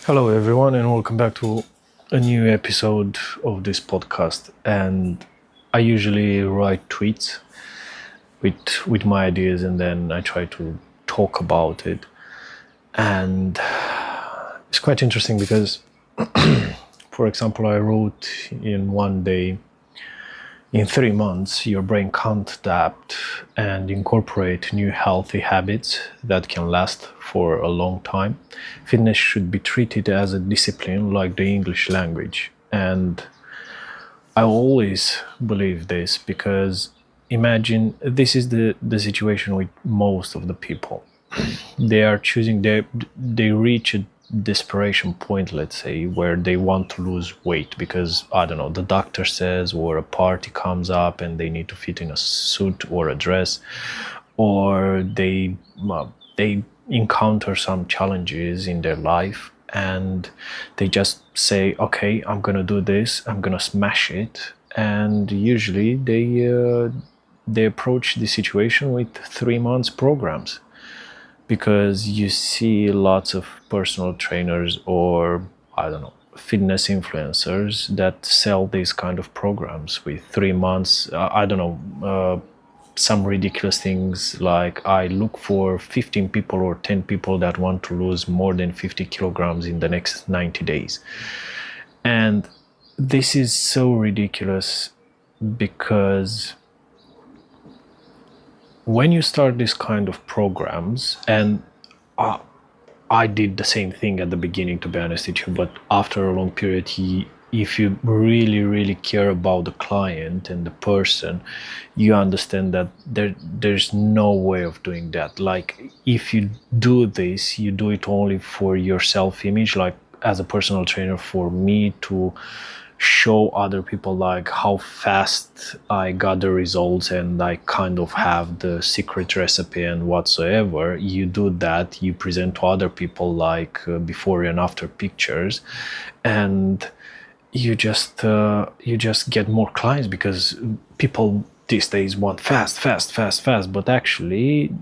Hello, everyone, and welcome back to a new episode of this podcast. And I usually write tweets with my ideas, and then I try to talk about it. And it's quite interesting because, for example, I wrote in one day, in 3 months, your brain can't adapt and incorporate new healthy habits that can last for a long time. Fitness should be treated as a discipline like the English language. And I always believe this because imagine this is the situation with most of the people. They are choosing, they reach a desperation point, let's say, where they want to lose weight because, I don't know, the doctor says, or a party comes up and they need to fit in a suit or a dress, or they encounter some challenges in their life and they just say, okay, I'm gonna do this, I'm gonna smash it. And usually they approach the situation with 3 months programs, because you see lots of personal trainers or, I don't know, fitness influencers that sell these kind of programs with 3 months. I don't know, some ridiculous things like, I look for 15 people or 10 people that want to lose more than 50 kilograms in the next 90 days. And this is so ridiculous because when you start this kind of programs, and I did the same thing at the beginning, to be honest with you, but after a long period, if you really care about the client and the person, you understand that there's no way of doing that. Like, if you do this, you do it only for your self-image, like as a personal trainer, for me to show other people like how fast I got the results and I kind of have the secret recipe and whatsoever. You do that, you present to other people like before and after pictures, and you just get more clients because people these days want fast, but actually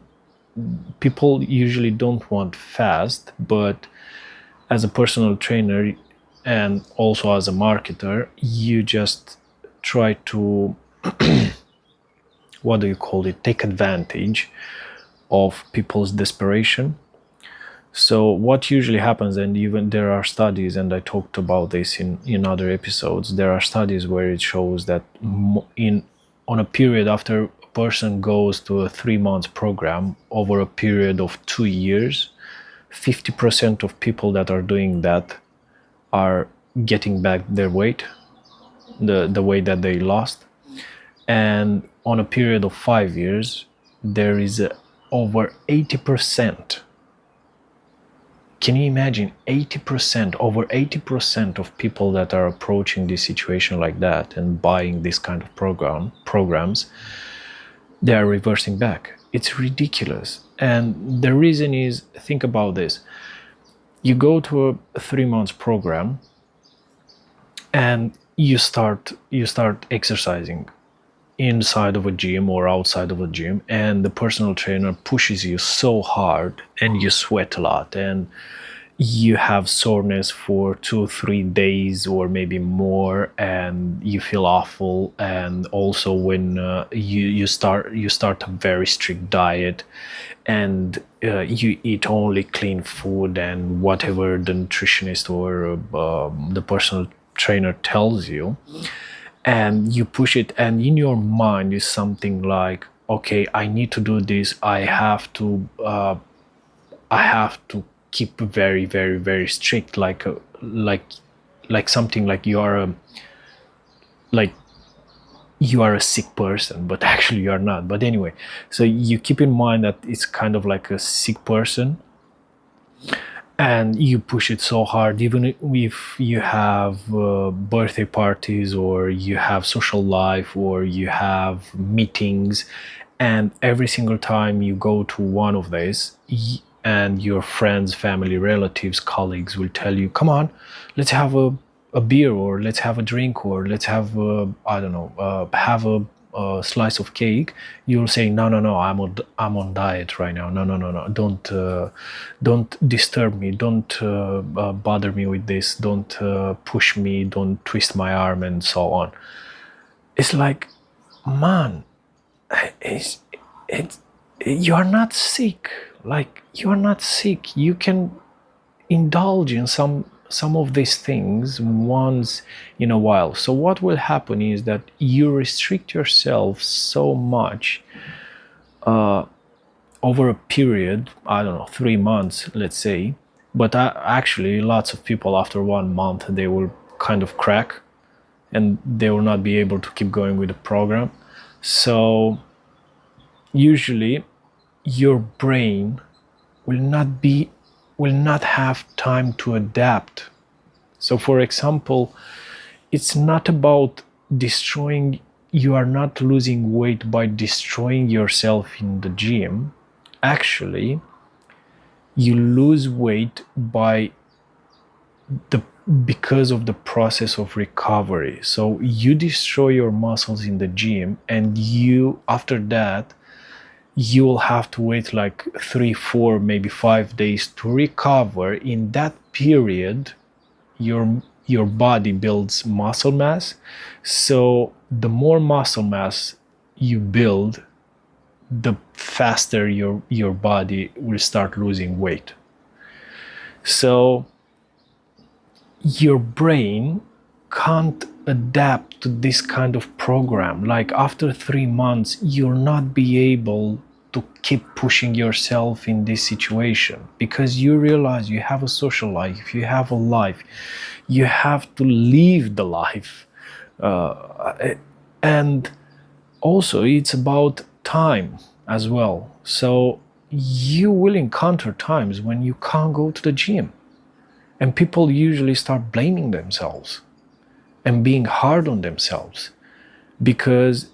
people usually don't want fast. But as a personal trainer and also as a marketer, you just try to what do you call it, take advantage of people's desperation. So what usually happens, and even there are studies, and I talked about this in other episodes, there are studies where it shows that on a period after a person goes to a 3 months program, over a period of 2 years, 50% of people that are doing that are getting back their weight, the weight that they lost. And on a period of 5 years, there is over 80%. Can you imagine? 80%, over 80% of people that are approaching this situation like that and buying this kind of programs, they are reversing back. It's ridiculous. And the reason is, think about this. You go to a 3 months program and you start exercising inside of a gym or outside of a gym, and the personal trainer pushes you so hard and you sweat a lot and you have soreness for 2-3 days or maybe more, and you feel awful. And also when you start a very strict diet, and you eat only clean food and whatever the nutritionist or the personal trainer tells you, and you push it, and in your mind is something like, okay, I need to do this, I have to keep very strict, like something like you are a sick person, but actually you are not. But anyway, so you keep in mind that it's kind of like a sick person, and you push it so hard, even if you have birthday parties or you have social life or you have meetings, and every single time you go to one of these, and your friends, family, relatives, colleagues will tell you, come on, let's have a beer, or let's have a drink, or let's have I don't know, have a slice of cake, you'll say, no, I'm on diet right now. No, don't disturb me, don't bother me with this, don't push me, don't twist my arm, and so on. It's like, man, it's you are not sick. Like, you are not sick. You can indulge in some of these things once in a while. So what will happen is that you restrict yourself so much over a period, I don't know, 3 months, let's say. But actually, lots of people after 1 month, they will kind of crack and they will not be able to keep going with the program. So usually your brain will not have time to adapt. So for example, it's not about destroying, you are not losing weight by destroying yourself in the gym. Actually, you lose weight because of the process of recovery. So you destroy your muscles in the gym, and you, after that, you will have to wait like 3, 4, maybe 5 days to recover. In that period, your body builds muscle mass. So the more muscle mass you build, the faster your body will start losing weight. So your brain can't adapt to this kind of program. Like, after 3 months, you'll not be able to keep pushing yourself in this situation, because you realize you have a social life, you have a life, you have to live the life. And also, it's about time as well. So you will encounter times when you can't go to the gym, and people usually start blaming themselves and being hard on themselves, because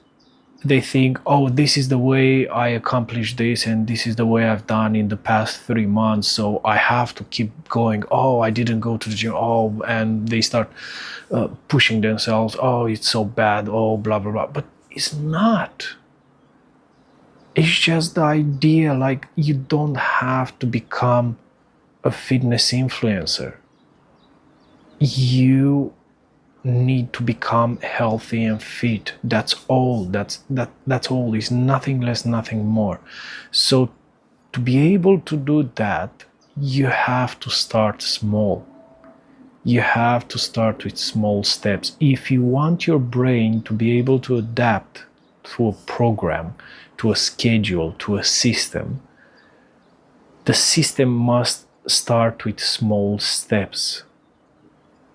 they think, oh, this is the way I accomplished this, and this is the way I've done in the past 3 months, so I have to keep going. Oh, I didn't go to the gym. Oh, and they start pushing themselves. Oh, it's so bad. Oh, blah, blah, blah. But it's not. It's just the idea, like, you don't have to become a fitness influencer. You need to become healthy and fit. That's all. That's all. It's nothing less, nothing more. So to be able to do that, you have to start small. You have to start with small steps. If you want your brain to be able to adapt to a program, to a schedule, to a system, the system must start with small steps.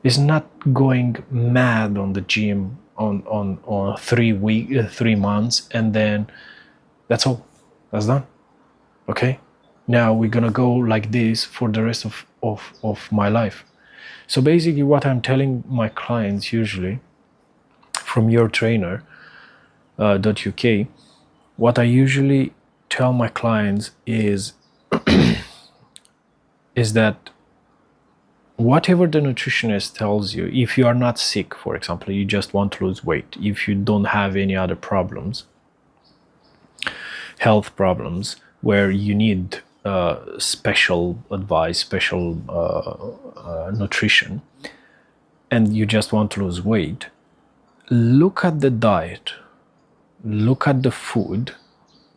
It's not going mad on the gym on 3 months, and then that's all. That's done. Okay? Now we're gonna go like this for the rest of my life. So basically, what I'm telling my clients usually from yourtrainer.uk, what I usually tell my clients is that whatever the nutritionist tells you, if you are not sick, for example, you just want to lose weight, if you don't have any other problems, health problems, where you need special advice, special nutrition, and you just want to lose weight, look at the diet, look at the food,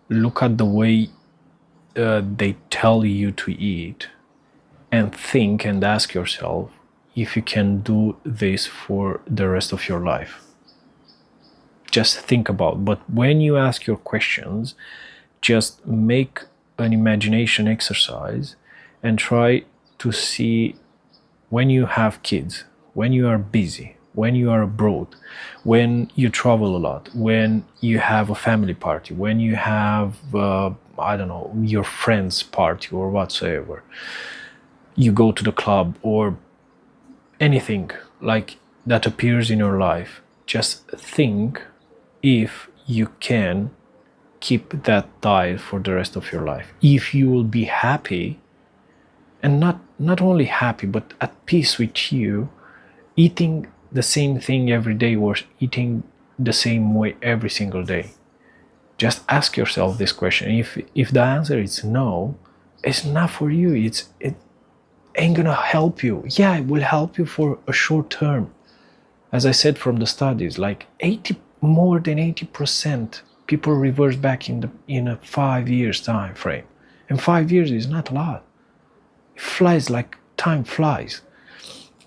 look at the way they tell you to eat, and think and ask yourself if you can do this for the rest of your life. Just think about. But when you ask your questions, just make an imagination exercise and try to see, when you have kids, when you are busy, when you are abroad, when you travel a lot, when you have a family party, when you have, I don't know, your friend's party or whatsoever, you go to the club or anything like that appears in your life, just think if you can keep that diet for the rest of your life. If you will be happy, and not only happy, but at peace with you, eating the same thing every day or eating the same way every single day. Just ask yourself this question. If the answer is no, it's not for you. It ain't gonna help you. Yeah, it will help you for a short term. As I said from the studies, like more than 80% people reverse back in a 5 years time frame. And 5 years is not a lot. It flies like time flies.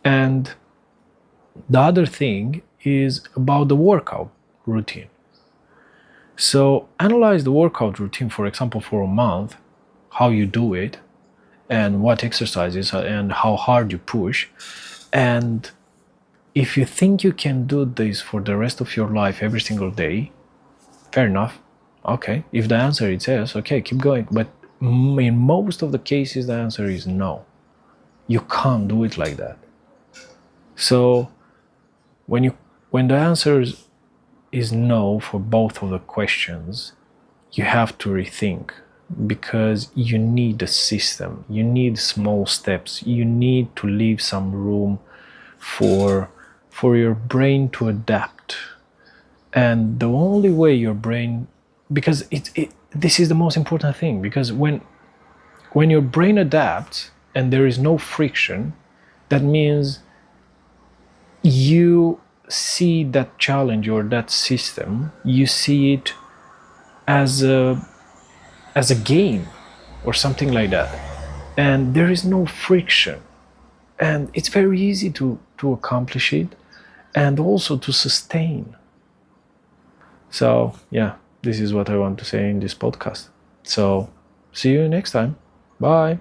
And the other thing is about the workout routine. So analyze the workout routine, for example, for a month, how you do it, and what exercises and how hard you push. And if you think you can do this for the rest of your life every single day, fair enough. Okay, if the answer is yes, okay, keep going. But in most of the cases, the answer is no. You can't do it like that. So when the answer is no for both of the questions, you have to rethink, because you need a system. You need small steps. You need to leave some room for your brain to adapt. And the only way your brain, because this is the most important thing, because when your brain adapts and there is no friction, that means you see that challenge or that system, you see it as a game or something like that, and there is no friction, and it's very easy to accomplish it and also to sustain. So yeah, this is what I want to say in this podcast. So see you next time. Bye.